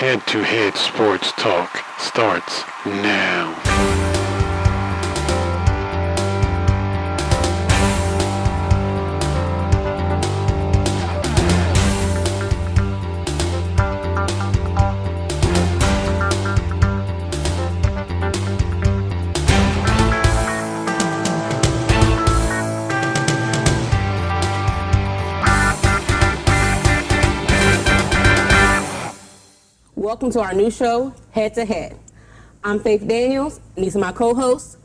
Head-to-Head Sports Talk starts now. Welcome to our new show, Head to Head. I'm Faith Daniels, and these are my co-hosts,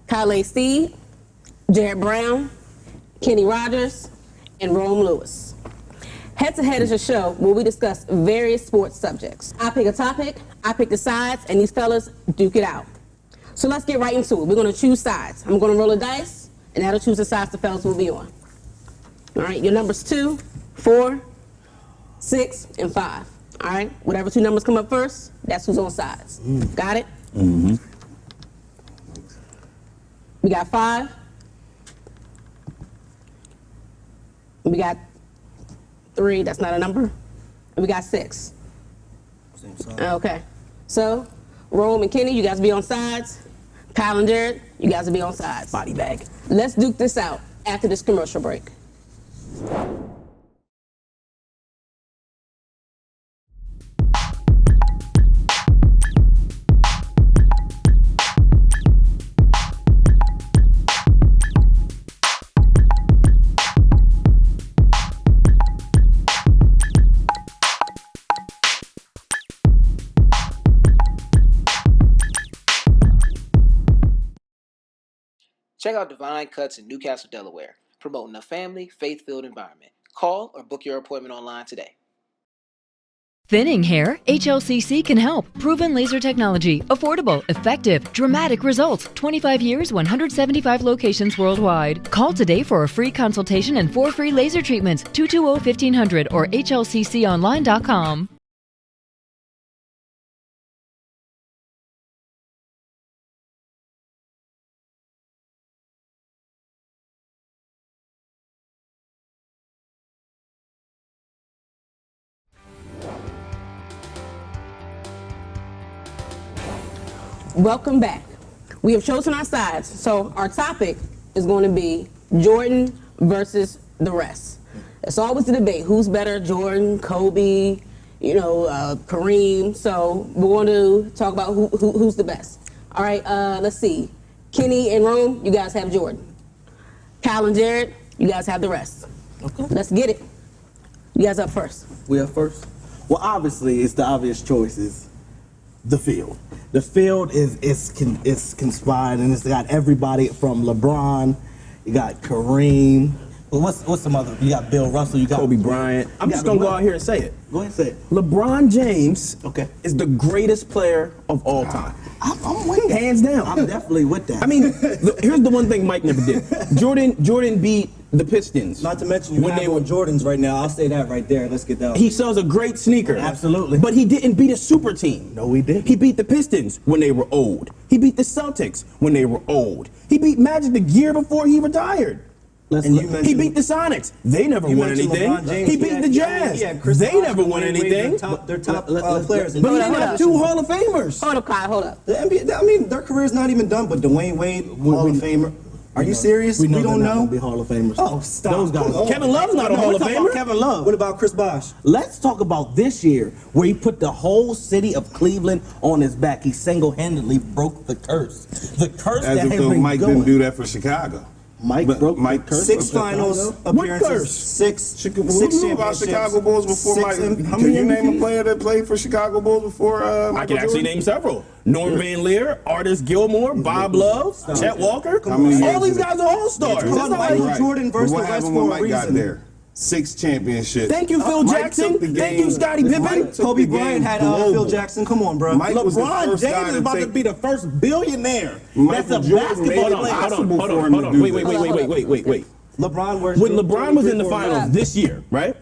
Kyle Steed, Jared Brown, Kenny Rogers, and Rome Lewis. Head to Head is a show where we discuss various sports subjects. I pick a topic, I pick the sides, and these fellas duke it out. So let's get right into it. We're going to choose sides. I'm going to roll a dice, and that'll choose the sides the fellas will be on. All right, your numbers 2, 4, 6, and 5. All right, whatever two numbers come up first, that's who's on sides. Got it? Mm-hmm. We got 5. We got 3, that's not a number. And we got 6. Same side. Okay, so Rome and Kenny, you guys be on sides. Kyle and Jared, you guys will be on sides. Body bag. Let's duke this out after this commercial break. Check out Divine Cuts in Newcastle, Delaware, promoting a family, faith-filled environment. Call or book your appointment online today. Thinning hair? HLCC can help. Proven laser technology. Affordable, effective, dramatic results. 25 years, 175 locations worldwide. Call today for a free consultation and 4 free laser treatments. 220-1500 or hlcconline.com. Welcome back. We have chosen our sides, so our topic is going to be Jordan versus the rest. It's always a debate. Who's better, Jordan, Kobe, Kareem? So we're going to talk about who's the best. All right, let's see. Kenny and Rome, you guys have Jordan. Kyle and Jared, you guys have the rest. Okay. Let's get it. You guys up first. We up first? Well, obviously, it's the obvious choices. The field. The field is conspired, and it's got everybody from LeBron. You got Kareem. Well, what's some other? You got Bill Russell. You got Kobe Bryant. I'm just gonna go out here and say it. Go ahead and say it. LeBron James is the greatest player of all time. I'm with that. Hands down. I'm definitely with that. I mean, here's the one thing Mike never did. Jordan beat the Pistons. Not to mention you have on Jordans right now. I'll say that right there. Let's get that. He sells a great sneaker. Absolutely. But he didn't beat a super team. No, he didn't. He beat the Pistons when they were old. He beat the Celtics when they were old. He beat Magic the year before he retired. He beat the Sonics. They never won anything. He beat the Jazz. They never won anything. They're top players. But he didn't have 2 Hall of Famers. Hold up, Kyle, hold up. The NBA, I mean, their career's not even done, but Dwayne Wade, Hall of Famer. Are you serious? We don't know. Be Hall of Famers. Oh, stop. Those guys. Kevin Love's not a Hall of Famer. Kevin Love. What about Chris Bosh? Let's talk about this year, where he put the whole city of Cleveland on his back. He single-handedly broke the curse. The curse As that if had though been Mike going. didn't do that for Chicago. Mike broke Mike the curse. 6 finals appearances. Six Who knew about Chicago Bulls before Mike? Can you name a player that played for Chicago Bulls before I can actually name several. Norm Van Leer, Artis Gilmore, Bob Love, Chet Walker. All these guys are all-stars. It's called Michael Jordan versus the West for a reason. There? 6 championships. Thank you, Phil Jackson. Thank you, Scottie Pippen. Kobe Bryant had Phil Jackson. Come on, bro. LeBron James is about to be the first billionaire. That's a basketball player. Hold on. Wait. LeBron, when LeBron was in the finals this year, right?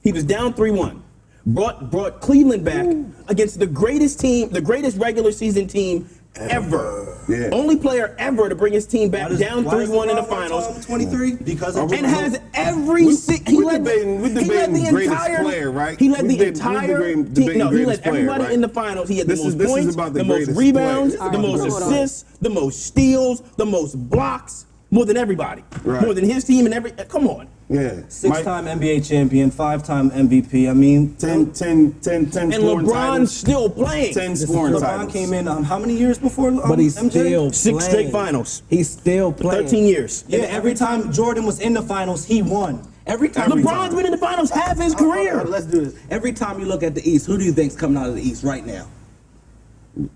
He was down 3-1. Brought Cleveland back against the greatest team, the greatest regular season team ever. Yeah. Only player ever to bring his team back down 3-1 in the LeBron finals. 23 because of And has We debating the greatest entire player, right? He led We the deb- we entire debating team. No, he led greatest player, everybody right? in the finals. He had the This most is points, about the the most greatest rebounds, player. the most Hold on. assists, the most steals, the most blocks, more than everybody, Right. more than his team and every. Come on. Yeah. 6-time NBA champion, 5-time MVP. I mean, 10 And scoring LeBron's titles. still playing. 10 scoring LeBron titles. came in how many years before But he's MJ? still 6 straight playing. finals. He's still playing. 13 years. Yeah, every time Jordan was in the finals, he won. Every time. LeBron's been in the finals half his career. Let's do this. Every time you look at the East, who do you think's coming out of the East right now?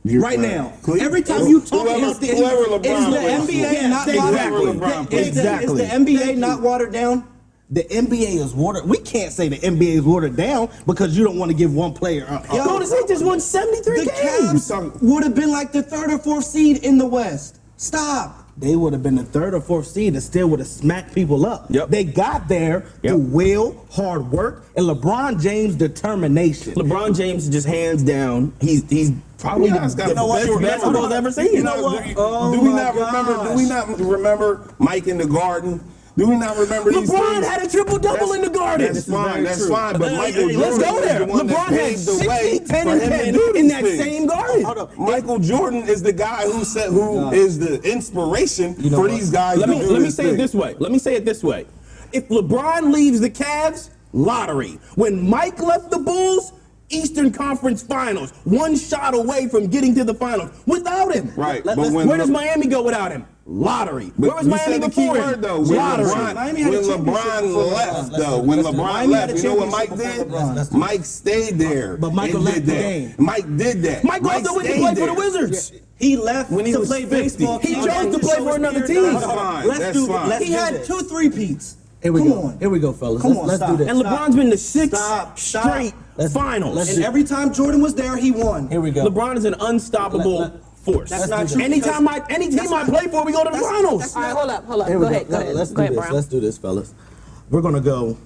You're Right right. now. Cleveland. Every time you talk about the whoever LeBron Is the plays NBA for. not exactly. watered down? Exactly. Is the NBA not watered down? The NBA is watered. We can't say the NBA is watered down because you don't want to give one player. Golden State just won 73 The games. Cavs would have been like the 3rd or 4th seed in the West. Stop. They would have been the 3rd or 4th seed and still would have smacked people up. Yep. They got there through will, hard work, and LeBron James' determination. LeBron James is just hands down. He's probably You guys the got best basketball I've ever seen. You know, do we not remember Mike in the Garden? Do we not remember these LeBron things? had a triple-double in the Garden. That's fine. That's fine. But Michael Let's Jordan go there. is the one LeBron that had paved the way 60, 10, for and him to 10 do in these that things. same Garden. Hold up. Michael Jordan is the guy who is the inspiration for these guys Let to me do let me this say thing. it this way. Let me say it this way. If LeBron leaves the Cavs, lottery. When Mike left the Bulls, Eastern Conference Finals, one shot away from getting to the finals. Without him, Right, Where but when does Miami go without him? Lottery. But Where was you Miami said the key before him? word though. When Lottery. LeBron left though, when LeBron left, you know what Mike did? Mike stayed there. But Michael and left did the that. game. Mike did that. Mike also went to stayed play for there. the Wizards. He left When he to was play 50. baseball. He Came chose back to play show for his another spirit. team. That's fine. Let's That's do. fine. He had 2 3-peats. Here we Come go. on. Here we go, fellas. Come Let's on, do stop. this. And LeBron's been to 6 Stop. straight finals. And every time Jordan was there, he won. Here we go. LeBron is an unstoppable force. That's not true. Any team I play for, we go to the finals. All right, hold up. Here Go we ahead. Let's Go do ahead, this. Brown. Let's do this, fellas. We're gonna go.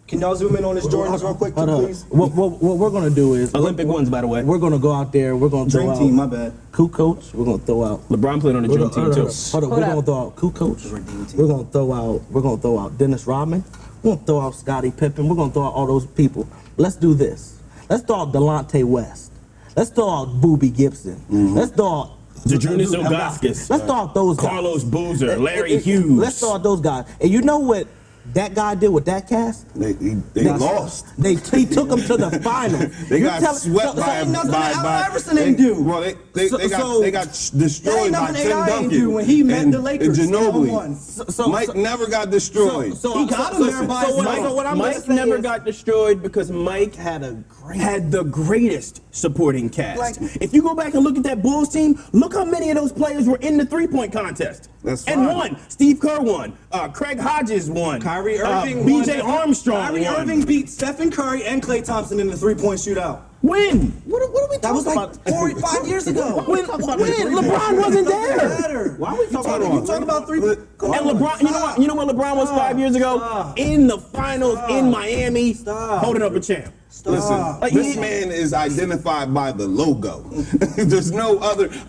Can y'all zoom in on his Jordans real quick, Hold on. please? What we're gonna do is Olympic ones, by the way. we're gonna go out there. We're gonna Dream throw out team, my bad. Kukoc. We're gonna throw out. LeBron played on the Dream Team too. Hold on. We're gonna throw out Kukoc. We're gonna throw out Dennis Rodman. We're gonna throw out Scottie Pippen. We're gonna throw out all those people. Let's do this. Let's throw out Delonte West. Let's throw out Boobie Gibson. Let's throw out Jadrunas Ilgauskas. Let's throw out those guys. Carlos Boozer, Larry Let's Hughes. throw out those guys. And you know what that guy did with that cast? They lost. He took them to the final. They got swept by nothing Allen Iverson didn't do. Well, they got destroyed by nothing Tim AI didn't Duncan do when he met and- the Lakers. and Ginobili. 1-1. Mike never got destroyed. He got him there by himself. so what I'm gonna Mike say never is- got destroyed because Mike had the greatest supporting cast. If you go back and look at that Bulls team, look how many of those players were in the three-point contest. That's and fine. won. Steve Kerr won. Craig Hodges won. Kyrie Irving B.J. won. Armstrong Kyrie won. Irving beat Stephen Curry and Klay Thompson in the 3-point shootout. When? What are we That was talking like about? 4 or 5 years ago. When? LeBron wasn't there. Why are we talking You talking about 3? Come And on, LeBron, you know what LeBron was 5 years ago? In the finals in Miami, holding up a champ. Listen, Like, this he- man is identified by the logo. There's no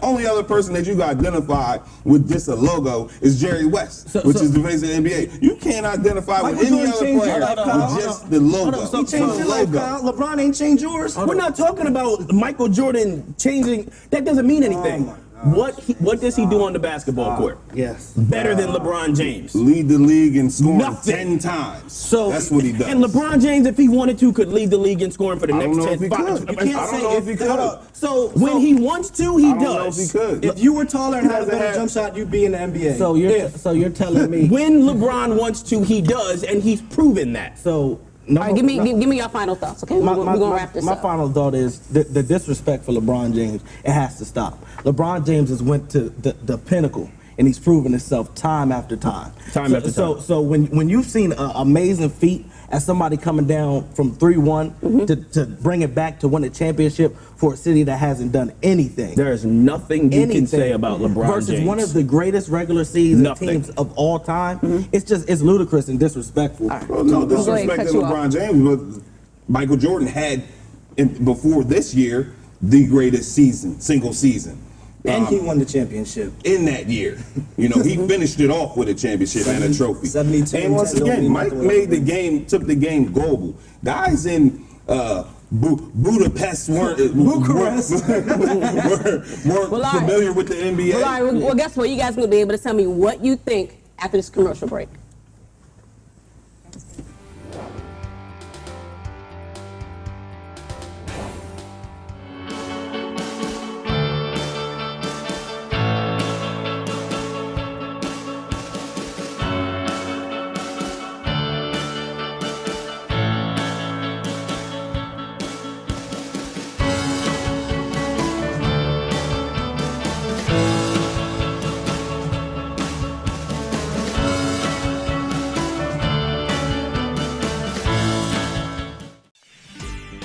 only other person that you can identify with just a logo is Jerry West, which is the face of the NBA. You can't identify with Michael any Jordan other changed player your life, Kyle. with just the logo. He changed your life, Kyle. LeBron ain't changed yours. We're not talking about Michael Jordan changing. That doesn't mean anything. my What does he do on the basketball court? Yes. Better than LeBron James. Lead the league in scoring Nothing. 10 times. So that's what he does. And LeBron James, if he wanted to, could lead the league in scoring for the I don't next know 10 if he finals. could. You I can't don't say know if he could. So when he wants to, he I don't know does. if he could. If you were taller and had a He better hasn't jump shot, you'd be in the NBA. So you're telling me. When LeBron wants to, he does, and he's proven that. So All right, give me your final thoughts, okay? We're gonna wrap this my up. final thought is the disrespect for LeBron James. It has to stop. LeBron James has went to the pinnacle, and he's proven himself time after time. So when you've seen an amazing feat as somebody coming down from 3-1 to bring it back to win a championship for a city that hasn't done anything. There is nothing you can say about LeBron versus James. one of the greatest regular season Nothing. teams of all time. It's ludicrous and disrespectful. Well, no I'm gonna go ahead and disrespect cut to you LeBron James, but Michael Jordan had, before this year, the greatest single season. And he won the championship in that year. You know, he finished it off with a championship and a trophy. 72 and once again, Mike took the game global. Guys in Budapest weren't familiar with the NBA. Well, all right, well, guess what? You guys will be able to tell me what you think after this commercial break.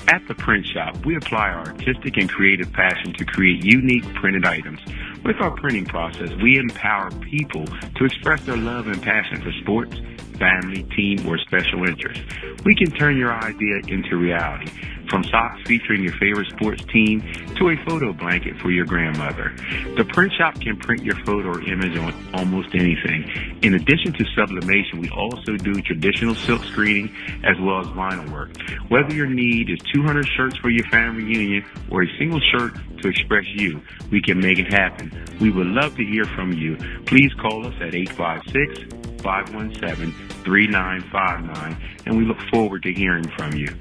At the Print Shop, we apply our artistic and creative passion to create unique printed items. With our printing process, we empower people to express their love and passion for sports, family, team, or special interests. We can turn your idea into reality, from socks featuring your favorite sports team to a photo blanket for your grandmother. The Print Shop can print your photo or image on almost anything. In addition to sublimation, we also do traditional silk screening as well as vinyl work. Whether your need is 200 shirts for your family reunion or a single shirt to express you, we can make it happen. We would love to hear from you. Please call us at 856-517-3959, and we look forward to hearing from you.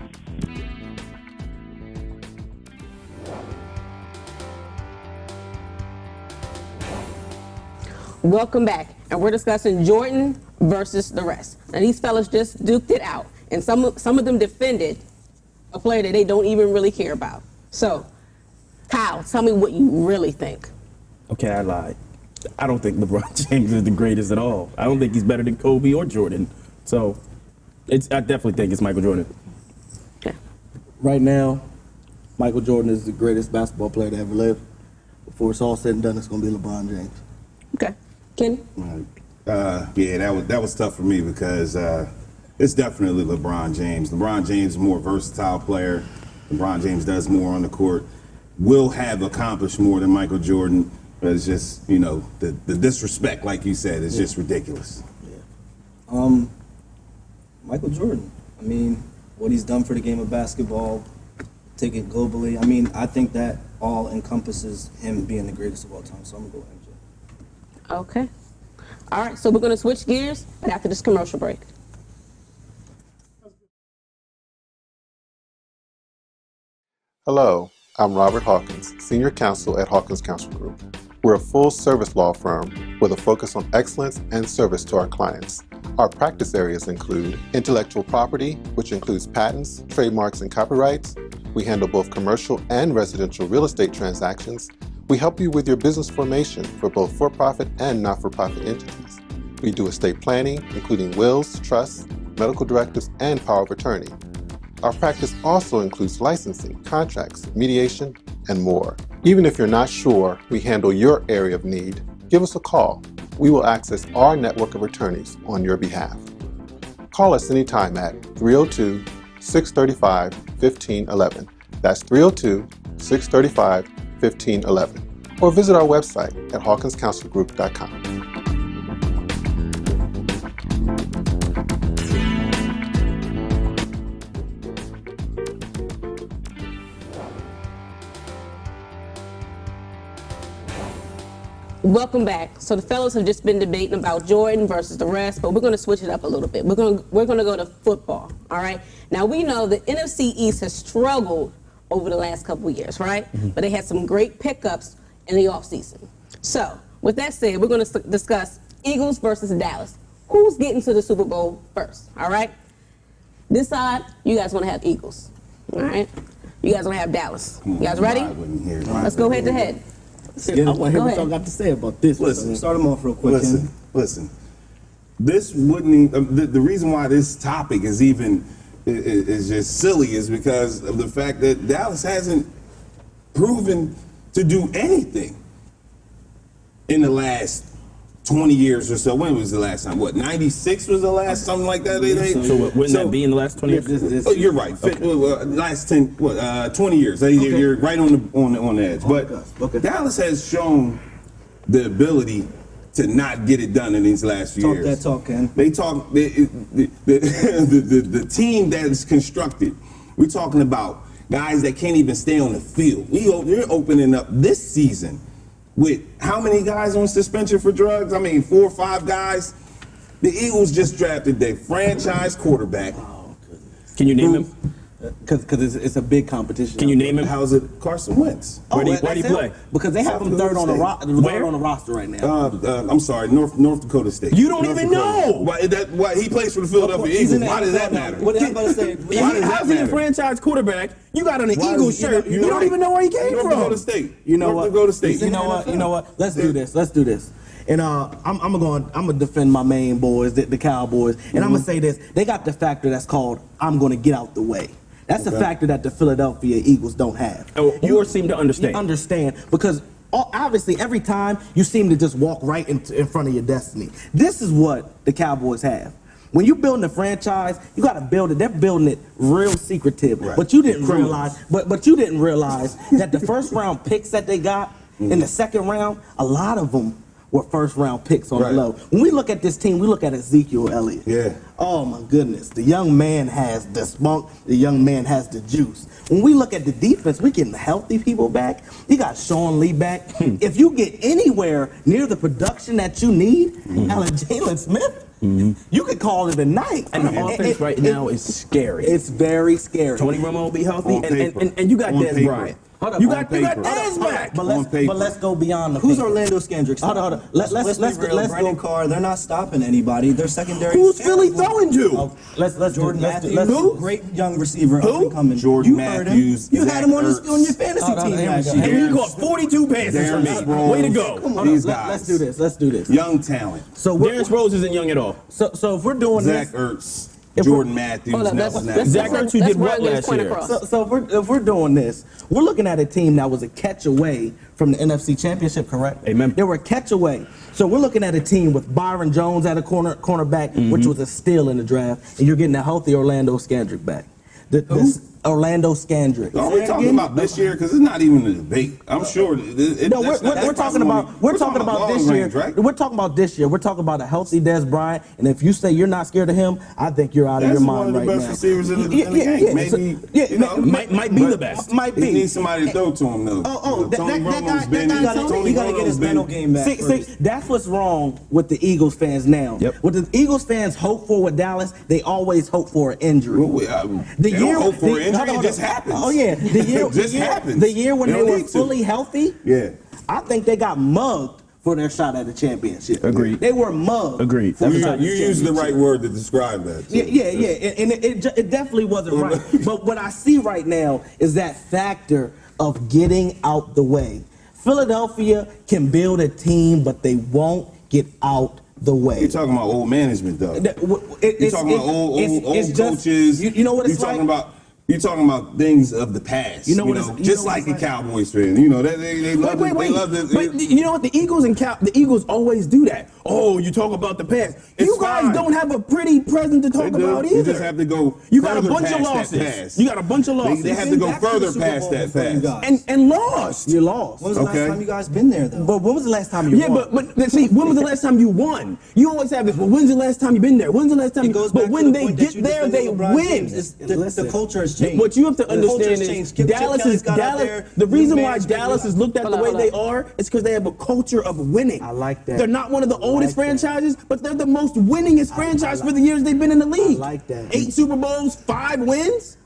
Welcome back, and we're discussing Jordan versus the rest. Now, these fellas just duked it out, and some of them defended a player that they don't even really care about. So, Kyle, tell me what you really think. Okay, I lied. I don't think LeBron James is the greatest at all. I don't think he's better than Kobe or Jordan. So, I definitely think it's Michael Jordan. Okay. Right now, Michael Jordan is the greatest basketball player to ever live. Before it's all said and done, it's going to be LeBron James. Okay. Kenny? Yeah, that was tough for me because it's definitely LeBron James. LeBron James is a more versatile player. LeBron James does more on the court. Will have accomplished more than Michael Jordan, but it's just, you know, the disrespect, like you said, is just ridiculous. Yeah. Michael Jordan. I mean, what he's done for the game of basketball, take it globally. I mean, I think that all encompasses him being the greatest of all time. So I'm going to go MJ. Okay. All right, so we're going to switch gears after this commercial break. Hello, I'm Robert Hawkins, Senior Counsel at Hawkins Counsel Group. We're a full-service law firm with a focus on excellence and service to our clients. Our practice areas include intellectual property, which includes patents, trademarks, and copyrights. We handle both commercial and residential real estate transactions. We help you with your business formation for both for-profit and not-for-profit entities. We do estate planning, including wills, trusts, medical directives, and power of attorney. Our practice also includes licensing, contracts, mediation, and more. Even if you're not sure we handle your area of need, give us a call. We will access our network of attorneys on your behalf. Call us anytime at 302-635-1511. That's 302-635-1511. Or visit our website at hawkinscounselgroup.com. Welcome back. So the fellas have just been debating about Jordan versus the rest, but we're going to switch it up a little bit. We're going to go to football, all right? Now, we know the NFC East has struggled over the last couple of years, right? Mm-hmm. But they had some great pickups in the offseason. So, with that said, we're going to discuss Eagles versus Dallas. Who's getting to the Super Bowl first, all right? This side, you guys want to have Eagles, all right? You guys want to have Dallas. You guys ready? Let's go head to head. I want to hear what y'all got to say about this. Listen, start them off real quick. Listen. This wouldn't. The reason why this topic is even is just silly is because of the fact that Dallas hasn't proven to do anything in the last 20 years or so. When was the last time? What, 96 was the last, something like that? So wouldn't that be in the last 20 years? Oh, you're right. Last 20 years. You're right on the edge. But Dallas has shown the ability to not get it done in these last few years. Talk that talk, Ken. They talk the team that is constructed. We're talking about guys that can't even stay on the field. You're opening up this season with how many guys on suspension for drugs? I mean, 4 or 5 guys. The Eagles just drafted their franchise quarterback. Can you name him? Because it's a big competition. Can you name him? How's it? Carson Wentz. Where do you play? Because they have him third on the roster right now. I'm sorry, North Dakota State. You don't even know. Why he plays for the Philadelphia Eagles? Why does that matter? What am I going to say? How's he a franchise quarterback? You got on an Eagles shirt. You don't even know where he came from. North Dakota State. North Dakota State. You know what? Let's do this. And I'm gonna defend my main boys, the Cowboys, and I'm gonna say this: they got the factor that's called "I'm gonna get out the way." That's a factor that the Philadelphia Eagles don't have. You seem to understand. You understand because obviously every time you seem to just walk right in front of your destiny. This is what the Cowboys have. When you're building a franchise, you got to build it. They're building it real secretive. Right. But you didn't realize. But you didn't realize that the first round picks that they got in the second round, a lot of them were first round picks on the low. When we look at this team, we look at Ezekiel Elliott. Yeah. Oh my goodness. The young man has the spunk. The young man has the juice. When we look at the defense, we're getting healthy people back. You got Sean Lee back. If you get anywhere near the production that you need, Jalen Smith, you could call it a night. And the offense right now is scary. It's very scary. Tony Romo will be healthy, and you got Dez Bryant. You got Dez back. But let's go beyond the Who's paper. Orlando Scandrick? Hold on. Let's Brandon go. Carr. They're not stopping anybody. Their secondary. Who's Philly throwing to? Let's Jordan let's Matthews. do- Great young receiver. Who? Coming. Jordan You heard him. Matthews, You had him on Zach your fantasy Hold on, team here we last go. year. And he caught 42 passes from me. Sproles. Way to go. These guys. Let's do this. Young talent. So Darren Sproles isn't young at all. So if we're doing Zach this, Ertz, Jordan Matthews, Hold on, Nelson let's- Aguilar. Zach Ertz, who did what last year? so if we're doing this, we're looking at a team that was a catch away from the NFC Championship, correct? Amen. They were a catch away. So we're looking at a team with Byron Jones at a cornerback, which was a steal in the draft, and you're getting a healthy Orlando Scandrick back. This Orlando Scandrick. Are we talking about this year? Because it's not even a debate. I'm sure. No, we're talking about this year. Right? We're talking about this year. We're talking about a healthy Dez Bryant, and if you say you're not scared of him, I think you're out of your mind right now. That's one of the best receivers in the game. Maybe, you know, might be the best. Might be. He needs somebody to throw to him, though. Tony Romo's been. He got to get his mental game back. See, that's what's wrong with the Eagles fans now. Yep. What the Eagles fans hope for with Dallas, they always hope for an injury. They don't hope for an injury. It just happens. Oh yeah, happens. The year when They they don't were need to. fully healthy, Yeah. I think they got mugged for their shot at the championship. Agreed. They were mugged. Agreed. for the You shot at the used the right championship. word to describe that. too. Yeah, and it definitely wasn't right. But what I see right now is that factor of getting out the way. Philadelphia can build a team, but they won't get out the way. You're talking about old management, though. You're talking about old just- coaches. You know what it's You're talking like? about. You're talking about things of the past. You know what it's- you just know what like it's the like? Cowboys fan. You know, they love it. They love it. But you know what? The Eagles the Eagles always do that. Oh, you talk about the past. It's You guys fine. don't have a pretty present to talk They do. about You either. just have to go. You got a further bunch of past that losses. past. You got a bunch of losses. They have to go Back to the further Super past Bowl that before you past. got- and lost. You lost. When was the last Okay. time you guys been there, though? But when was the last time you Yeah, won? but see, when was the last time you won? You always have this. Well, when's the last time you been there? When's the last time? It goes back But to when the they point that get you there, they defended LeBron win. James. The Listen. culture has changed. What you have to The culture understand has is changed. Chip Dallas Kelly's is got out Dallas. there, The reason new why management. Dallas is looked at the way they are is because they have a culture of winning. I like that. They're not one of the oldest like that. franchises, but they're the most winningest franchise for the years they've been in the league. like that. 8 Super Bowls, 5 wins.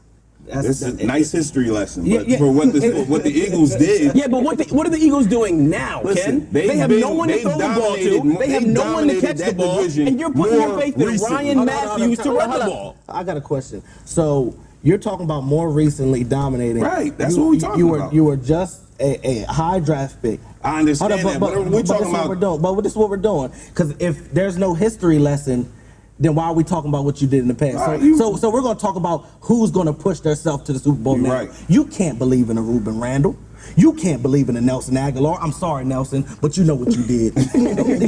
This is a nice history lesson, Yeah, but yeah. for what the Eagles did. Yeah, but what are the Eagles doing now, Listen, Ken? they've They have been- no one to they've throw the ball to. dominated- They have they've no one to dominated catch the that ball, division and you're putting your more faith in recently. Ryan Hold on, Matthews to run hold the on. ball. I got a question. So you're talking about more recently dominating. Right, that's what we're talking about. You were just a high draft pick. I understand Hold on, that, but but we're this is talking what about. we're doing. But this is what we're doing. Because if there's no history lesson, then why are we talking about what you did in the past? Right, So we're going to talk about who's going to push themselves to the Super Bowl You're now. right. You can't believe in a Ruben Randall. You can't believe in a Nelson Aguilar. I'm sorry, Nelson, but you know what you did.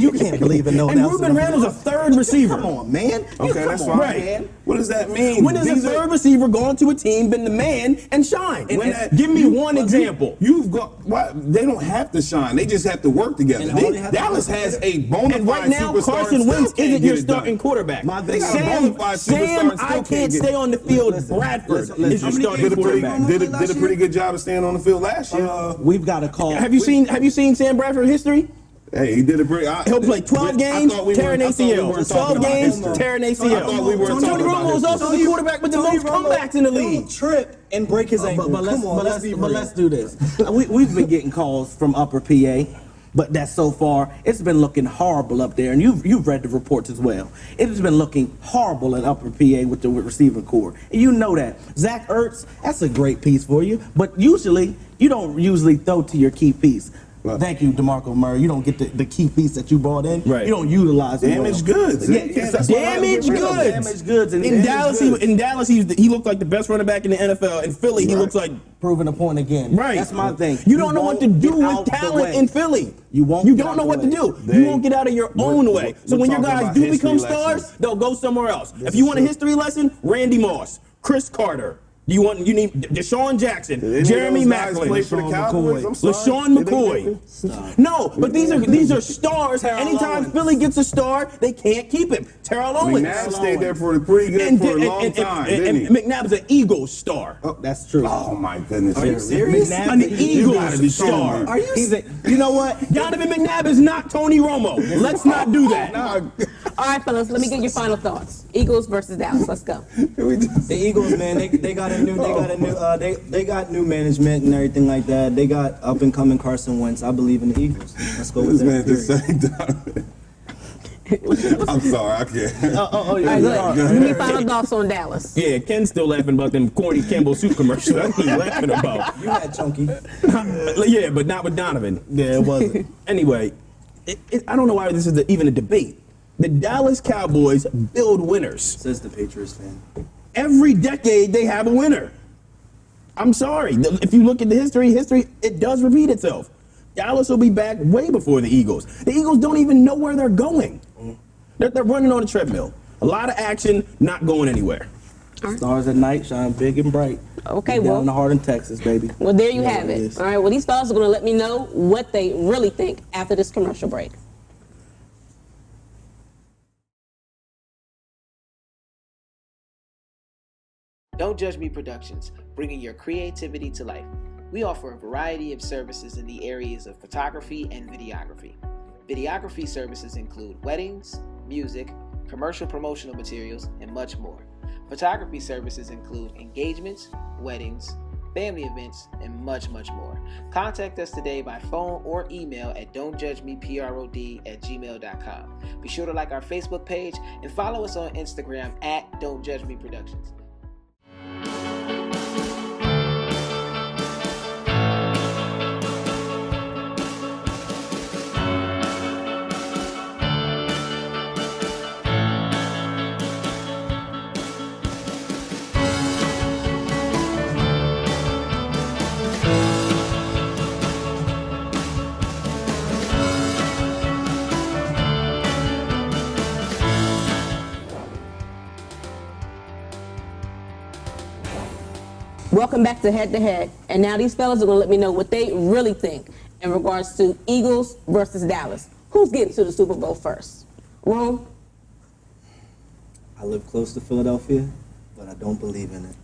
You can't believe in no And Nelson. Ruben Randle's a third receiver. Come on, man. Okay, that's fine. Right. What does that mean? When has a third receiver gone to a team, been the man, and shine? Give me one example. You've got. Why, they don't have to shine. They just have to work together. Dallas has a bona fide And right now, superstar Carson and Wentz still isn't can't your get it starting done. quarterback. They got a bona fide superstar and still I can't stay on the field. Bradford is your starting quarterback. Did a pretty good job of staying on the field last year. We've got to call. Have you seen Sam Bradford history? Hey, he did a pretty. He'll play 12 games, tearing ACL. 12 games, tearing ACL. Tony Romo is also the quarterback with the most comebacks in the league. Trip and break his ankle. But let's be real. let's do this. We've been getting calls from Upper PA, but that's so far it's been looking horrible up there, and you've read the reports as well. It has been looking horrible in Upper PA with the receiving core, and you know that. Zach Ertz, that's a great piece for you, but usually you don't throw to your key piece. Right. Thank you, DeMarco Murray. You don't get the key piece that you brought in. Right. You don't utilize it. Damaged goods. Damaged goods. In Dallas, he looked like the best running back in the NFL. In Philly, he looks like proving a point again. Right. That's my thing. You don't know what to do with talent in Philly. You don't know what to do. You won't get out of your own way. So when your guys do become stars, they'll go somewhere else. If you want a history lesson, Randy Moss, Chris Carter. You need Deshaun Jackson, Jeremy Maclin, LaShawn McCoy. No, but these are stars. Anytime Philly gets a star, they can't keep him. Terrell Owens. McNabb stayed there for a long time. And McNabb's an Eagles star. Oh, that's true. Oh my goodness. Are you serious? An Eagles star. Are you? You know what? Donovan McNabb is not Tony Romo. Let's not do that. All right, fellas, let me get your final thoughts. Eagles versus Dallas. Let's go. The Eagles, man, they got new management and everything like that. They got up and coming Carson Wentz. I believe in the Eagles. Let's go with This man that. just saying I'm sorry, I can't. All right, good. Give me final thoughts on Dallas. Yeah, Ken's still laughing about them corny Campbell soup commercials. That's what he's laughing about. You had Chunky. Yeah, but not with Donovan. Yeah, it wasn't. Anyway, I don't know why this is even a debate. The Dallas Cowboys build winners. Says the Patriots fan. Every decade they have a winner. I'm sorry. If you look at the history, it does repeat itself. Dallas will be back way before the Eagles. The Eagles don't even know where they're going. They're running on a treadmill. A lot of action, not going anywhere. Stars at night shine big and bright. Okay, Down well. in the heart of Texas, baby. Well, there you have it it. is. All right, well, these fellas are going to let me know what they really think after this commercial break. Don't Judge Me Productions, bringing your creativity to life. We offer a variety of services in the areas of photography and videography. Videography services include weddings, music, commercial promotional materials, and much more. Photography services include engagements, weddings, family events, and much, much more. Contact us today by phone or email at don'tjudgemeprod@gmail.com. Be sure to like our Facebook page and follow us on Instagram at Don't Judge Me Productions. Welcome back to Head to Head. And now these fellas are going to let me know what they really think in regards to Eagles versus Dallas. Who's getting to the Super Bowl first? Rome? I live close to Philadelphia, but I don't believe in it.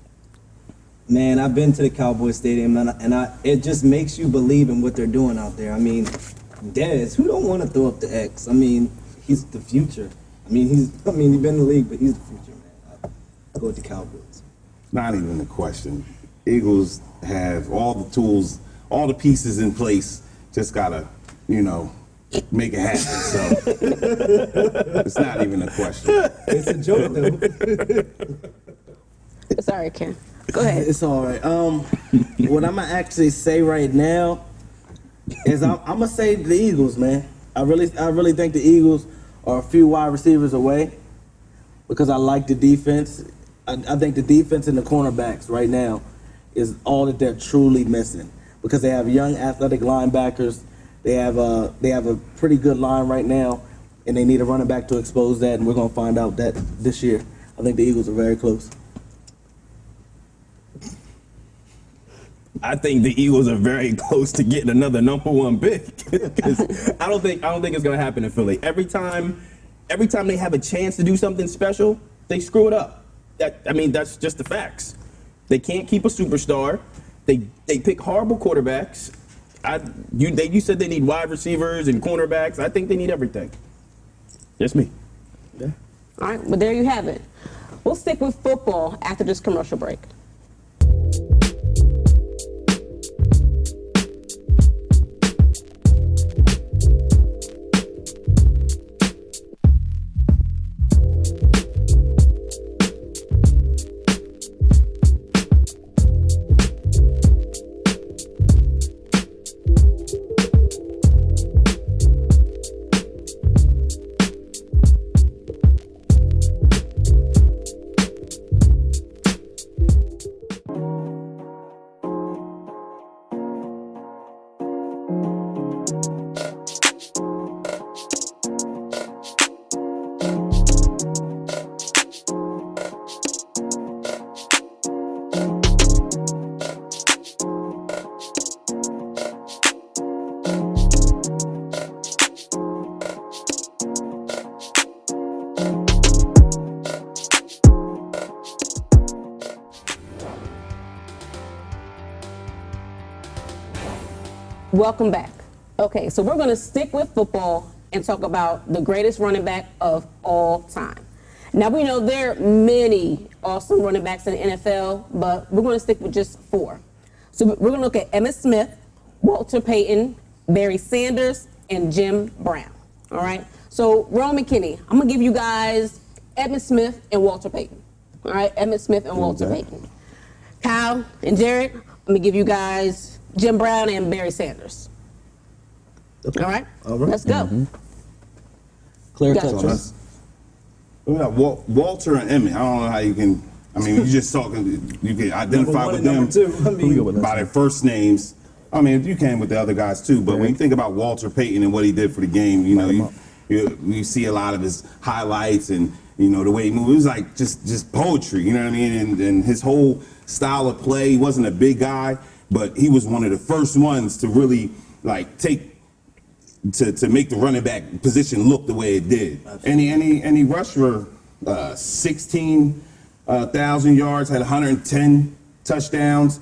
Man, I've been to the Cowboys Stadium, and it just makes you believe in what they're doing out there. I mean, Dez, who don't want to throw up the X? I mean, he's the future. He's been in the league, but he's the future, man. I'll go with the Cowboys. Not even a question. Eagles have all the tools, all the pieces in place. Just gotta, make it happen. So it's not even a question. It's a joke, though. Sorry, Ken. Go ahead. It's all right. What I'm gonna actually say right now is I'm gonna say the Eagles, man. I really think the Eagles are a few wide receivers away because I like the defense. I think the defense and the cornerbacks right now is all that they're truly missing. because they have young athletic linebackers. They have a pretty good line right now, and they need a running back to expose that, and we're going to find out that this year. I think the Eagles are very close. I think the Eagles are very close to getting another number one pick. I don't think it's gonna happen in Philly. Every time they have a chance to do something special, they screw it up. That's just the facts. They can't keep a superstar. They pick horrible quarterbacks. You said they need wide receivers and cornerbacks. I think they need everything. Just me. Yeah. All right, well, there you have it. We'll stick with football after this commercial break. Welcome back. Okay, so we're going to stick with football and talk about the greatest running back of all time. Now, we know there are many awesome running backs in the NFL, but we're going to stick with just 4. So we're going to look at Emmitt Smith, Walter Payton, Barry Sanders, and Jim Brown. All right? So, Rome and Kenny, I'm going to give you guys Emmitt Smith and Walter Payton. All right? Emmitt Smith and Walter Payton. Kyle and Jared, I'm going to give you guys Jim Brown and Barry Sanders. Okay. All right? All right. Let's go. Mm-hmm. Clear Gotcha. touches. We got Walter and Emmett. I don't know how you can. I mean, you just talking. You can identify with them by their first names. I mean, you can with the other guys too. But when you think about Walter Payton and what he did for the game, you know, you see a lot of his highlights and the way he moved. It was like just poetry. You know what I mean? And his whole style of play. He wasn't a big guy, but he was one of the first ones to really to make the running back position look the way it did. And he rushed for 16,000 yards, had 110 touchdowns,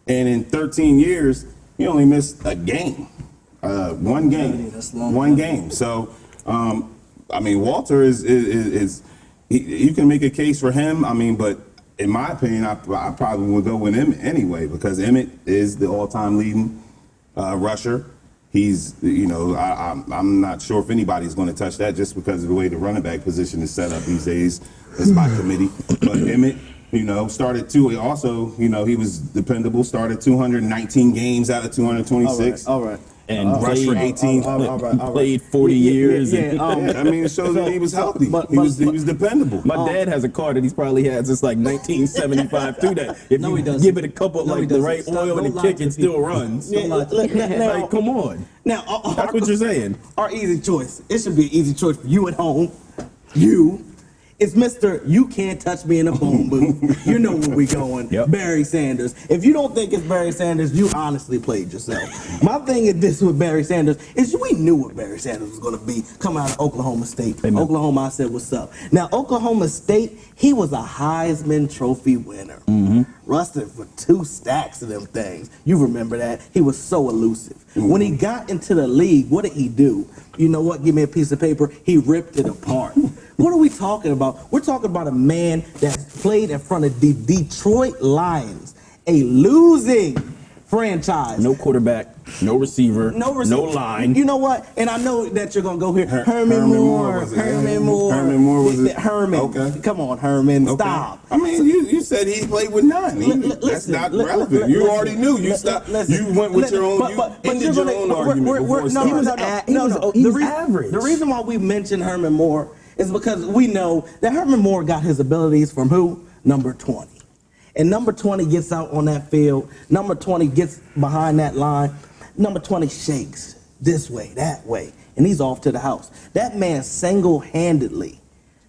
and in 13 years he only missed a game, one game. So I mean, Walter is you can make a case for him. I mean, but in my opinion, I probably would go with Emmett anyway, because Emmett is the all-time leading rusher. He's, I'm not sure if anybody's going to touch that just because of the way the running back position is set up these days. It's by committee. But Emmett, started also, he was dependable, started 219 games out of 226. All right. And rushed for 18, played 40 years. I mean, it shows that he was healthy. He was dependable. My dad has a car that he's probably had since like 1975 through that. If you give it a couple, the right oil and the kick, it still runs. Like, come on. Now, that's what you're saying. Our easy choice. It should be an easy choice for you at home. It's Mr. You Can't Touch Me in a Phone Booth. You know where we going. Yep. Barry Sanders. If you don't think it's Barry Sanders, you honestly played yourself. My thing is this with Barry Sanders is we knew what Barry Sanders was going to be coming out of Oklahoma State. Amen. Oklahoma, I said, what's up? Now, Oklahoma State, he was a Heisman Trophy winner. Mm-hmm. Rusted for 2 stacks of them things. You remember that. He was so elusive. Mm-hmm. When he got into the league, what did he do? You know what? Give me a piece of paper. He ripped it apart. What are we talking about? We're talking about a man that played in front of the Detroit Lions, a losing franchise. No quarterback, no receiver, no line. You know what? And I know that you're going to go here. Herman Moore. Herman Moore was it? Herman. Okay. Come on, Herman. Okay. Stop. I mean, you said he played with 9. That's not relevant. You already knew. You stopped. You went with your own. You ended your own argument before it started. He was average. The reason why we mentioned Herman Moore is because we know that Herman Moore got his abilities from who? Number 20. and number 20 gets out on that field, number 20 gets behind that line, number 20 shakes this way, that way, and he's off to the house. That man single-handedly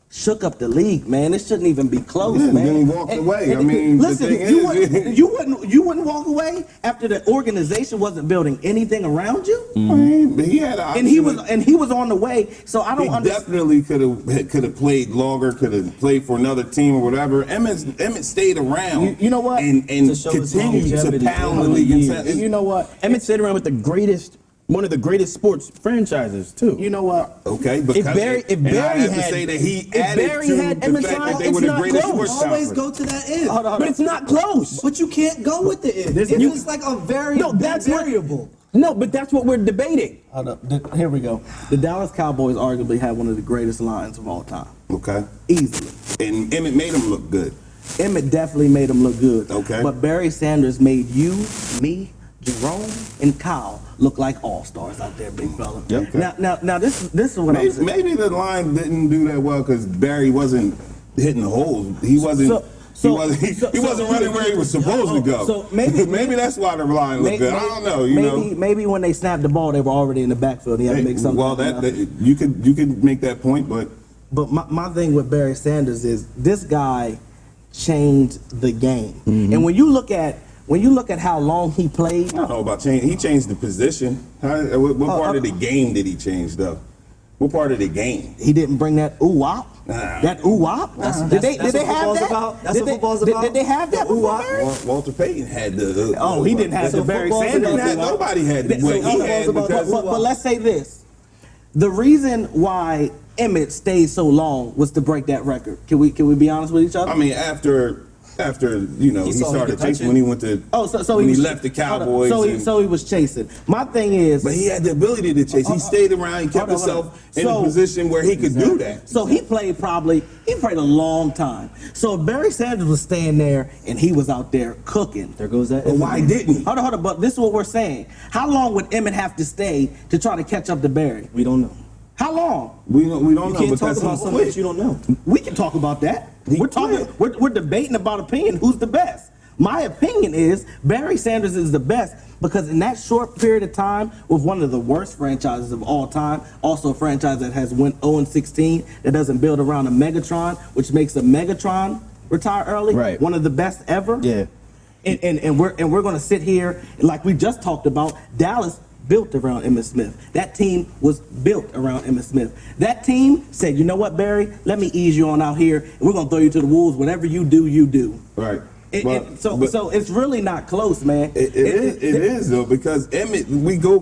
shook up the league, man. It shouldn't even be close, man. Then he walked away. I mean, listen, the thing you wouldn't walk away after the organization wasn't building anything around you. I mean, he had an and he was on the way. So I don't He understand. definitely could have played longer, could have played for another team or whatever. Emmett stayed around. You know what? And To show his continued to longevity pound the throughout league. the And years. You know what? Emmett stayed around with one of the greatest sports franchises too. You know what? Okay, If because Barry and I have to had, say that he if added Barry to had the Emmett fact that Smith, they it's were the not greatest close. sports Always conference. go to that end. Hold on. But it's not close. But you can't go with the end. It's like a very that's what- variable. No, but that's what we're debating. Hold up. Here we go. The Dallas Cowboys arguably have one of the greatest lines of all time. Okay. Easily. And Emmett made him look good. Emmett definitely made him look good. Okay. But Barry Sanders made you, me, Jerome, and Kyle look like all-stars out there, big fella. Yep. Now this is what I'm saying. Maybe the line didn't do that well because Barry wasn't hitting the holes. He wasn't. He wasn't running where he was supposed to go. So maybe that's why the line looked good. I don't know. Maybe when they snapped the ball, they were already in the backfield. He had to make something. Well, you could make that point, but my thing with Barry Sanders is this guy changed the game. And when you look at how long he played, I don't know about change. He changed the position. What part of the game did he change, though? What part of the game? He didn't bring that ooh-wop. That ooh-wop? Did they have that? That's what football's about. Did they have that ooh-wop? Walter Payton had the. He didn't have the Barry Sanders. Nobody had what he had because. But let's say this: the reason why Emmett stayed so long was to break that record. Can we be honest with each other? I mean, after he started chasing when he went to when he left the Cowboys. So he was chasing. My thing is, but he had the ability to chase. He stayed around. He kept himself in a position where he could do that. So he played a long time. So if Barry Sanders was staying there and he was out there cooking. There goes that. But why didn't he? Hold on. But this is what we're saying. How long would Emmett have to stay to try to catch up to Barry? We don't know. How long? We don't know. You can't talk about something that you don't know. We can talk about that. We're debating about opinion. Who's the best? My opinion is Barry Sanders is the best because in that short period of time with one of the worst franchises of all time, also a franchise that has went 0-16, that doesn't build around a Megatron, which makes a Megatron retire early. Right. One of the best ever. Yeah. And we're gonna sit here like we just talked about. Dallas built around Emmitt Smith. That team was built around Emmitt Smith. That team said, you know what, Barry, let me ease you on out here, and we're gonna throw you to the wolves. Whatever you do, you do. Right. So it's really not close, man. It is though, because Emmett,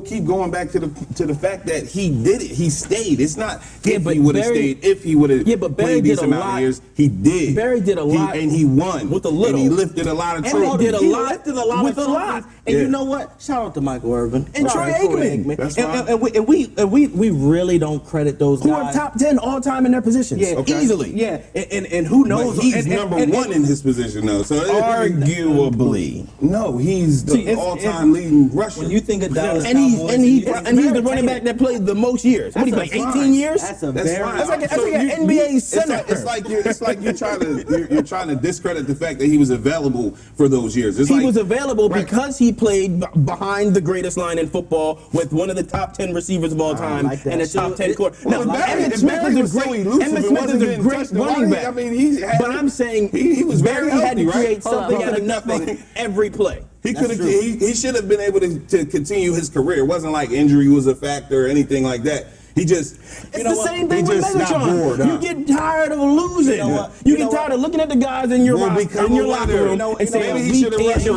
keep going back to the fact that he did it. He stayed. It's not if he would have stayed, if he would have played these amount of years. He did. Barry did a lot, and he won with a little. And he lifted a lot of trophies. He lifted a lot with a lot. And you know what? Shout out to Michael Irvin and Troy Aikman. That's right. And we really don't credit those guys. Who are top 10 all time in their positions? Yeah, easily. Yeah, and who knows? But he's number one in his position though. So arguably, no, he's the all-time leading rusher. When you think of Dallas and he's the running back that played the most years. What do you like? 18 years? That's fine. That's like an NBA center. It's like you're trying to discredit the fact that he was available for those years. He was available because he played behind the greatest line in football with one of the top 10 receivers of all time and the top 10 quarterback. Now, Emmitt Smith is a great running back. I mean, but I'm saying he was Barry very had to healthy, create right? something out of nothing every play. He should have been able to continue his career. It wasn't like injury was a factor or anything like that. He just, it's the same thing with Megatron. You get tired of losing. You get tired of looking at the guys in your locker room and saying, maybe he should have rushed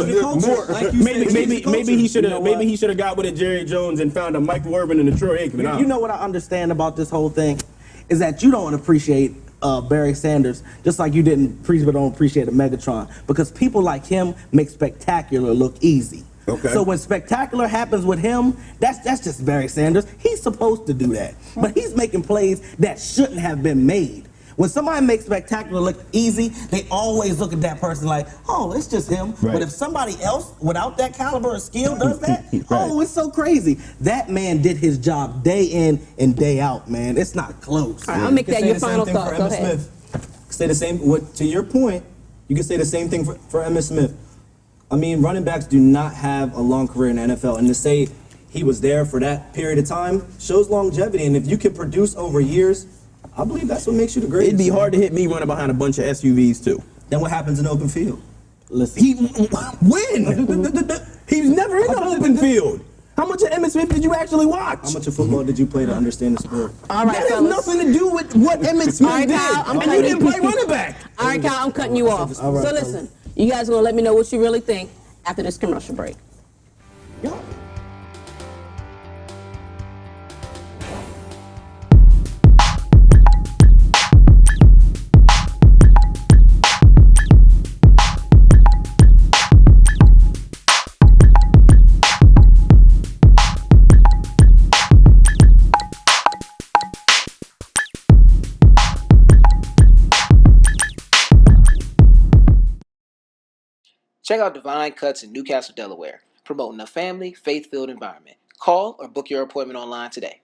more. Maybe he should have got with a Jerry Jones and found a Michael Irvin and a Troy Aikman. You know what I understand about this whole thing is that you don't appreciate Barry Sanders just like you don't appreciate a Megatron, because people like him make spectacular look easy. Okay. So when spectacular happens with him, that's just Barry Sanders. He's supposed to do that. But he's making plays that shouldn't have been made. When somebody makes spectacular look easy, they always look at that person like, oh, it's just him. Right. But if somebody else without that caliber of skill does that, oh, it's so crazy. That man did his job day in and day out, man. It's not close. All right, I'll make that your final thought. Go ahead. Say the same. To your point, You can say the same thing for Emmitt Smith. I mean, running backs do not have a long career in the NFL, and to say he was there for that period of time shows longevity. And if you can produce over years, I believe that's what makes you the greatest. It'd be hard to hit me running behind a bunch of SUVs too. Then what happens in open field? Listen, When? He's never in the open field. How much of Emmitt Smith did you actually watch? How much of football did you play to understand the sport? All right, That has fellas. nothing to do with what Emmitt Smith All right, did. Kyle, I'm And you didn't cutting play running back. All right, Kyle, I'm cutting you off. All right, So listen, you guys are going to let me know what you really think after this commercial break. Check out Divine Cuts in Newcastle, Delaware, promoting a family, faith-filled environment. Call or book your appointment online today.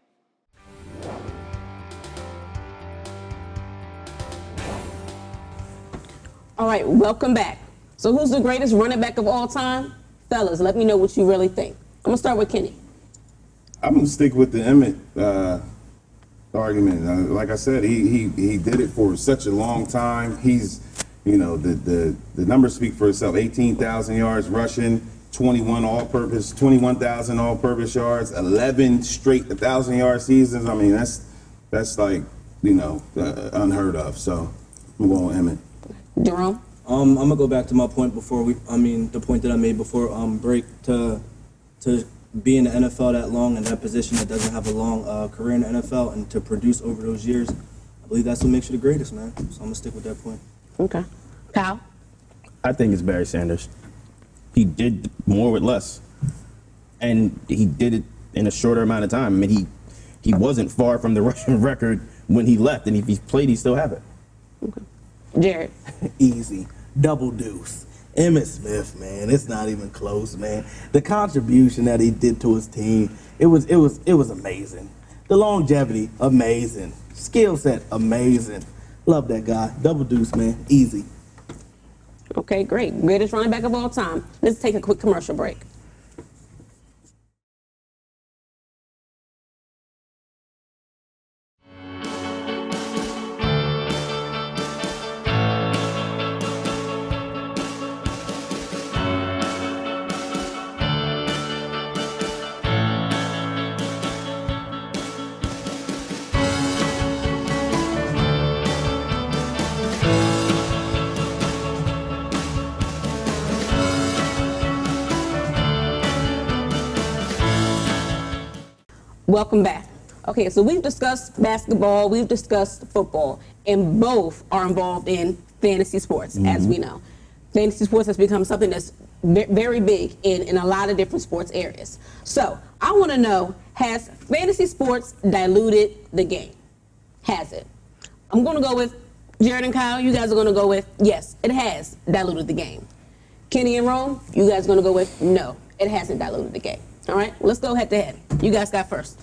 All right, welcome back. So who's the greatest running back of all time? Fellas, let me know what you really think. I'm going to start with Kenny. I'm gonna stick with the Emmitt argument. Like I said, he did it for such a long time. He's, you know, the numbers speak for itself. 18,000 yards rushing, 21,000 all-purpose yards, 11 straight 1,000-yard seasons. I mean, that's like, you know, unheard of. So I'm going with Emmitt. Jerome? I'm gonna go back to my point before the point that I made before break to be in the NFL that long in that position that doesn't have a long career in the NFL and to produce over those years. I believe that's what makes you the greatest, man. So I'm gonna stick with that point. Okay. Kyle? I think it's Barry Sanders. He did more with less, and he did it in a shorter amount of time. I mean, he wasn't far from the rushing record when he left, and if he played, he still have it. Okay. Jared? Easy. Double deuce. Emmitt Smith, man, it's not even close, man. The contribution that he did to his team, it was amazing. The longevity, amazing. Skill set, amazing. Love that guy. Double deuce, man. Easy. Okay, great. Greatest running back of all time. Let's take a quick commercial break. Welcome back. Okay, so we've discussed basketball, we've discussed football, and both are involved in fantasy sports, as we know. Fantasy sports has become something that's very big in a lot of different sports areas. So I want to know, has fantasy sports diluted the game? Has it? I'm going to go with Jared and Kyle. You guys are going to go with, yes, it has diluted the game. Kenny and Rome, you guys are going to go with, no, it hasn't diluted the game. All right, let's go head to head. You guys got first.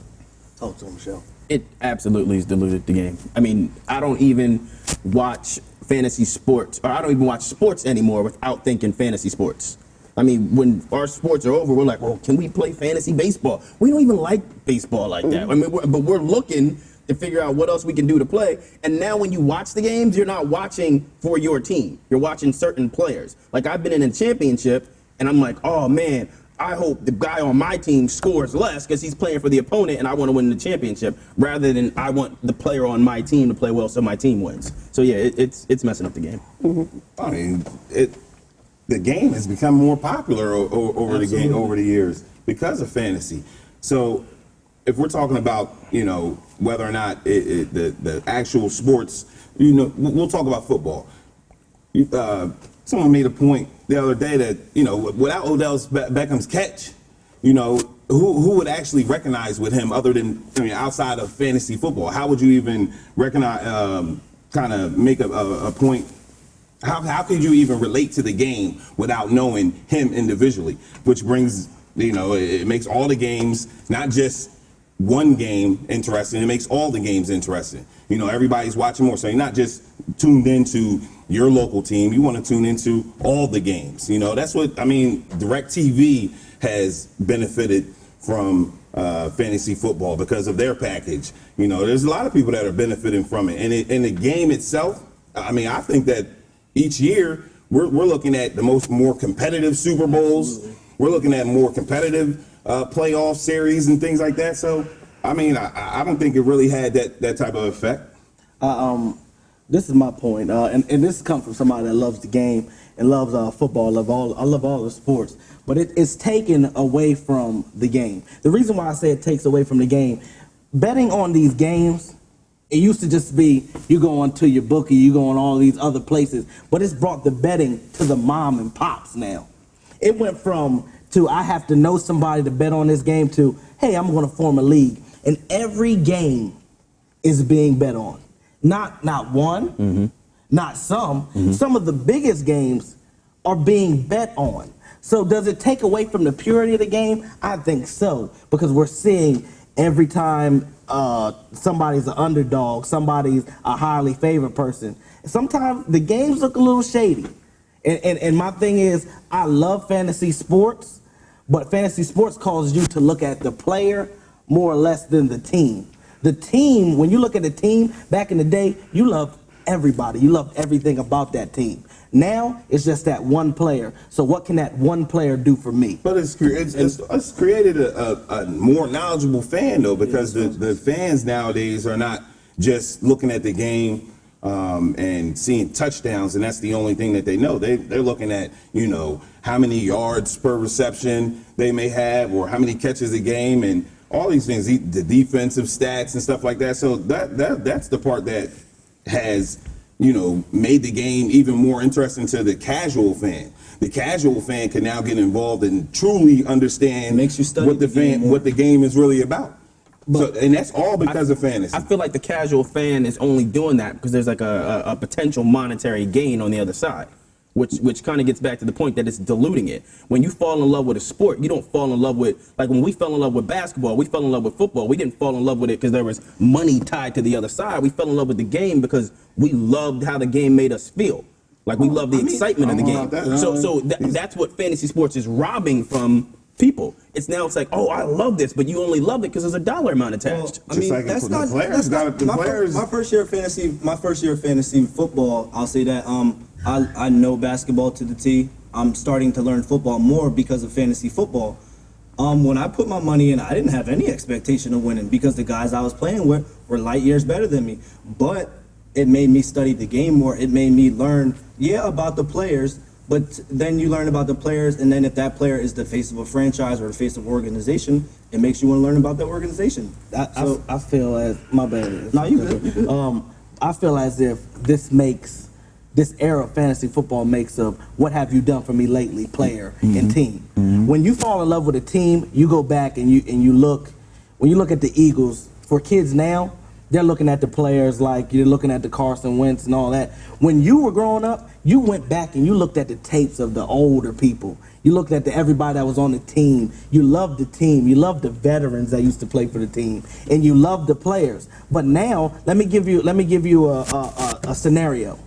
Talk to him, Michelle. It absolutely has diluted the game. I mean, I don't even watch fantasy sports, or I don't even watch sports anymore without thinking fantasy sports. I mean, when our sports are over, we're like, well, can we play fantasy baseball? We don't even like baseball like that. I mean, but we're looking to figure out what else we can do to play. And now when you watch the games, you're not watching for your team. You're watching certain players. Like, I've been in a championship, and I'm like, oh, man, I hope the guy on my team scores less because he's playing for the opponent and I want to win the championship, rather than I want the player on my team to play well so my team wins. So yeah, it's messing up the game. I mean, the game has become more popular over the years because of fantasy. So if we're talking about, you know, whether or not the actual sports, you know, we'll talk about football. Someone made a point the other day that, you know, without Odell Beckham's catch, you know, who would actually recognize with him other than, I mean, outside of fantasy football? How would you even recognize, kind of make a point? How could you even relate to the game without knowing him individually? Which brings, you know, it makes all the games, not just one game interesting, it makes all the games interesting. You know, everybody's watching more, so you're not just tuned into your local team. You want to tune into all the games. You know, that's what, I mean, DirecTV has benefited from fantasy football because of their package. You know, there's a lot of people that are benefiting from it. And in the game itself, I mean, I think that each year we're looking at the more competitive Super Bowls. Absolutely. We're looking at more competitive playoff series and things like that. So, I mean, I don't think it really had that type of effect. This is my point, and this comes from somebody that loves the game and loves football. I love all the sports, but it's taken away from the game. The reason why I say it takes away from the game, betting on these games, it used to just be you go on to your bookie, you go on all these other places, but it's brought the betting to the mom and pops now. It went from to I have to know somebody to bet on this game to, hey, I'm going to form a league, and every game is being bet on. Not one, not some. Some of the biggest games are being bet on. So does it take away from the purity of the game? I think so, because we're seeing every time somebody's an underdog, somebody's a highly favored person. Sometimes the games look a little shady. And my thing is, I love fantasy sports, but fantasy sports causes you to look at the player more or less than the team. The team, when you look at the team, back in the day, you loved everybody. You loved everything about that team. Now, it's just that one player. So what can that one player do for me? But it's created a more knowledgeable fan, though, because the fans nowadays are not just looking at the game and seeing touchdowns, and that's the only thing that they know. They're looking at, you know, how many yards per reception they may have or how many catches a game and all these things, the defensive stats and stuff like that. So that's the part that has, you know, made the game even more interesting to the casual fan. The casual fan can now get involved and truly understand makes you study what the game is really about. And that's all because of fantasy. I feel like the casual fan is only doing that because there's like a potential monetary gain on the other side, which kind of gets back to the point that it's diluting it. When you fall in love with a sport, you don't fall in love with, like when we fell in love with basketball, we fell in love with football. We didn't fall in love with it because there was money tied to the other side. We fell in love with the game because we loved how the game made us feel. Like we love the excitement of the game. That's what fantasy sports is robbing from people. It's like, oh, I love this, but you only love it because there's a dollar amount attached. Well, I mean, that's not my first year of fantasy football. I'll say that I know basketball to the T. I'm starting to learn football more because of fantasy football. When I put my money in, I didn't have any expectation of winning because the guys I was playing with were light years better than me. But it made me study the game more. It made me learn, about the players, but then you learn about the players, and then if that player is the face of a franchise or the face of an organization, it makes you want to learn about that organization. I feel as, my bad. No, you good. I feel as if this era of fantasy football makes of what have you done for me lately, player and team. When you fall in love with a team, you go back and you look, when you look at the Eagles, for kids now, they're looking at the players like you're looking at the Carson Wentz and all that. When you were growing up, you went back and you looked at the tapes of the older people. You looked at everybody that was on the team. You loved the team. You loved the veterans that used to play for the team, and you loved the players. But now, let me give you a scenario.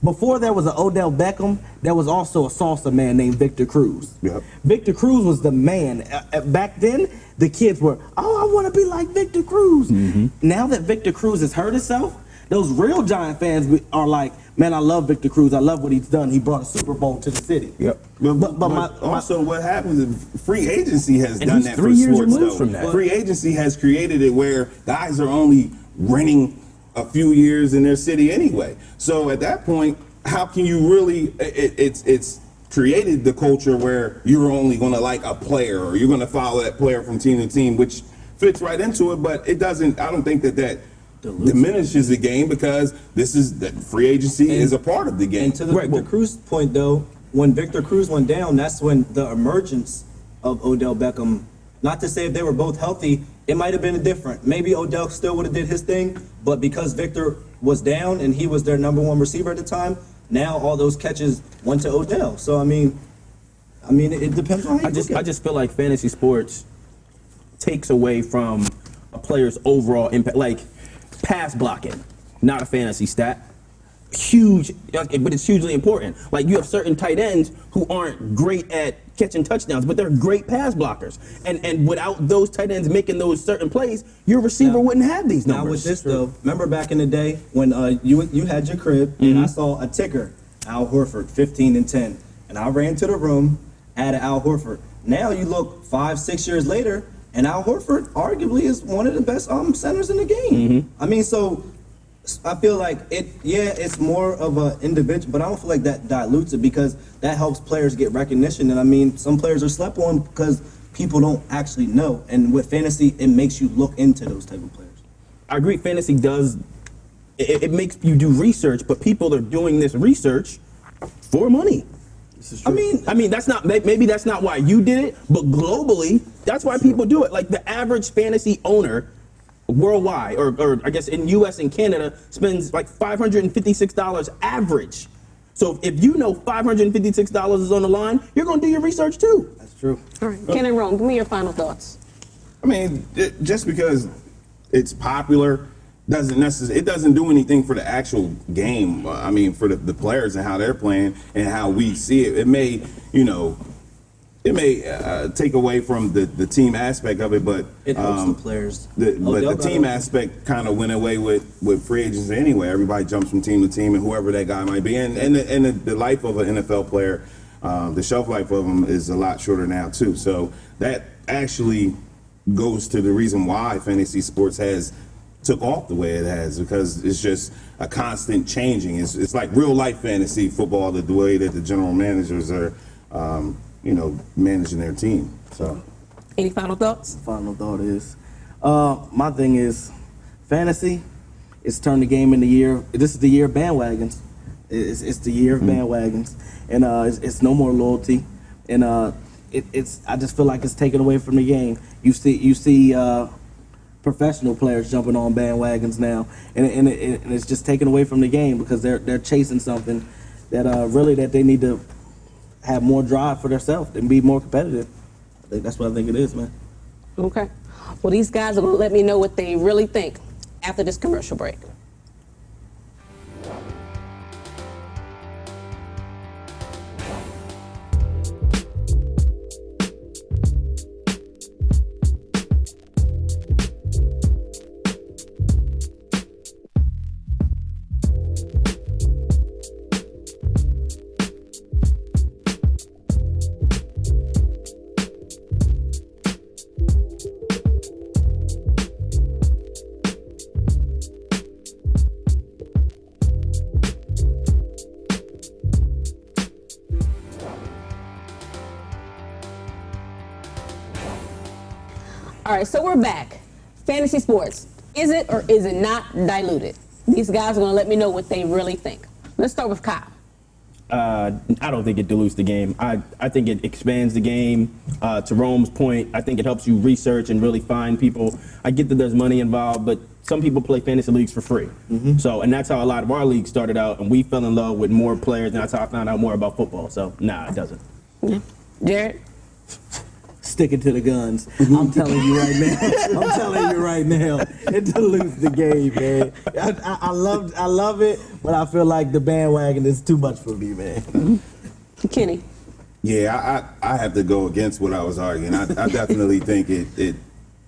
Before there was an Odell Beckham, there was also a salsa man named Victor Cruz. Yep. Victor Cruz was the man. Back then, the kids were, oh, I want to be like Victor Cruz. Now that Victor Cruz has hurt himself, those real Giant fans are like, man, I love Victor Cruz. I love what he's done. He brought a Super Bowl to the city. Yep. But also what happens is free agency has done that for sports, though. From that. Free agency has created it where guys are only renting a few years in their city anyway. So at that point, how can you really, it's created the culture where you're only going to like a player or you're going to follow that player from team to team, which fits right into it, but it doesn't, I don't think that diminishes the game because free agency is a part of the game. And to the Victor Cruz point though, when Victor Cruz went down, that's when the emergence of Odell Beckham, not to say if they were both healthy, it might have been different. Maybe Odell still would have did his thing, but because Victor was down and he was their number one receiver at the time, now all those catches went to Odell. So I mean, it depends on how you look at it. I just feel like fantasy sports takes away from a player's overall impact. Like pass blocking, not a fantasy stat. huge, but it's hugely important. Like you have certain tight ends who aren't great at catching touchdowns, but they're great pass blockers. And without those tight ends making those certain plays, your receiver wouldn't have these numbers. Now with this though, remember back in the day when you had your crib and I saw a ticker, Al Horford, 15 and 10, and I ran to the room, added Al Horford. Now you look 5-6 years later, and Al Horford arguably is one of the best centers in the game. I mean, so I feel like it's more of an individual, but I don't feel like that dilutes it because that helps players get recognition. And I mean, some players are slept on because people don't actually know. And with fantasy, it makes you look into those type of players. I agree. Fantasy does. It makes you do research, but people are doing this research for money. I mean, that's not, maybe that's not why you did it, but globally, that's why people do it. Like the average fantasy owner worldwide, or I guess in US and Canada, spends like $556 average. So if you know $556 is on the line, you're going to do your research too. That's true. All right, Ken and Rome, give me your final thoughts. I mean, just because it's popular it doesn't do anything for the actual game. I mean, for the players and how they're playing and how we see it. It may, take away from the team aspect of it, but it helps the players. The team aspect kind of went away with free agents anyway. Everybody jumps from team to team, and whoever that guy might be. And the life of an NFL player, the shelf life of them is a lot shorter now too. So that actually goes to the reason why fantasy sports has took off the way it has, because it's just a constant changing. It's like real life fantasy football, the way that the general managers are, managing their team. So, any final thoughts? Final thought is, my thing is, fantasy. It's turned the game in the year. This is the year of bandwagons. It's the year of bandwagons, and it's no more loyalty, and it's. I just feel like it's taken away from the game. You see. Professional players jumping on bandwagons now, and it's just taken away from the game because they're chasing something that really that they need to have more drive for themselves and be more competitive. I think that's what I think it is, man. Okay. Well, these guys are going to let me know what they really think after this commercial break. All right, so we're back. Fantasy sports, is it or is it not diluted? These guys are going to let me know what they really think. Let's start with Kyle. I don't think it dilutes the game. I think it expands the game. To Rome's point, I think it helps you research and really find people. I get that there's money involved, but some people play fantasy leagues for free. So, and that's how a lot of our leagues started out, and we fell in love with more players, and that's how I found out more about football. So, nah, it doesn't. Yeah. Jared? Sticking to the guns. I'm telling you right now. It dilutes the game, man. I love it, but I feel like the bandwagon is too much for me, man. Kenny. Yeah, I have to go against what I was arguing. I definitely think it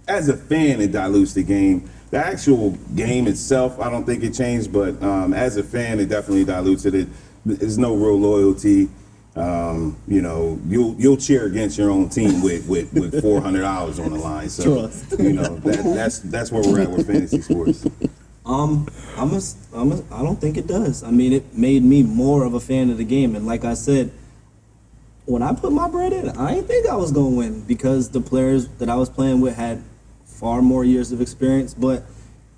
as a fan, it dilutes the game. The actual game itself, I don't think it changed, but as a fan, it definitely dilutes it. There's no real loyalty. You'll cheer against your own team with $400 on the line. So that's where we're at with fantasy sports. I don't think it does. I mean, it made me more of a fan of the game, and like I said, when I put my bread in, I didn't think I was gonna win because the players that I was playing with had far more years of experience, but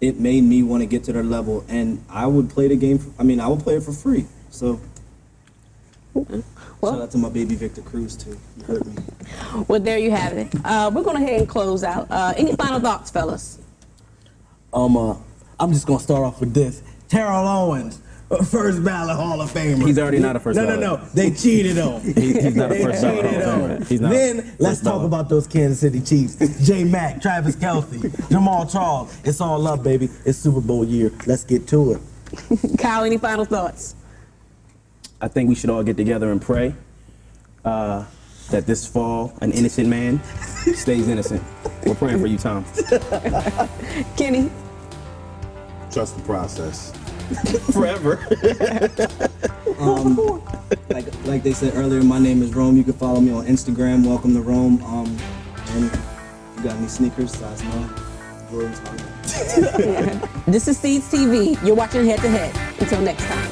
it made me want to get to their level, and I would play the game. I would play it for free. So. Well, shout out to my baby Victor Cruz too. You hurt me. Well, there you have it. We're going to head and close out. Any final thoughts, fellas? I'm just gonna start off with this. Terrell Owens, first ballot Hall of Famer. He's already not a first ballot. No. They cheated on him. He's not a first ballot Hall of Famer. He's not. Then let's talk about those Kansas City Chiefs. J. Mack, Travis Kelce, Jamal Charles. It's all up, baby. It's Super Bowl year. Let's get to it. Kyle, any final thoughts? I think we should all get together and pray that this fall an innocent man stays innocent. We're praying for you, Tom. Kenny? Trust the process. Forever. Like they said earlier, my name is Rome. You can follow me on Instagram. Welcome to Rome. And if you got any sneakers, size 9. Jordan's on. This is Seeds TV. You're watching Head to Head. Until next time.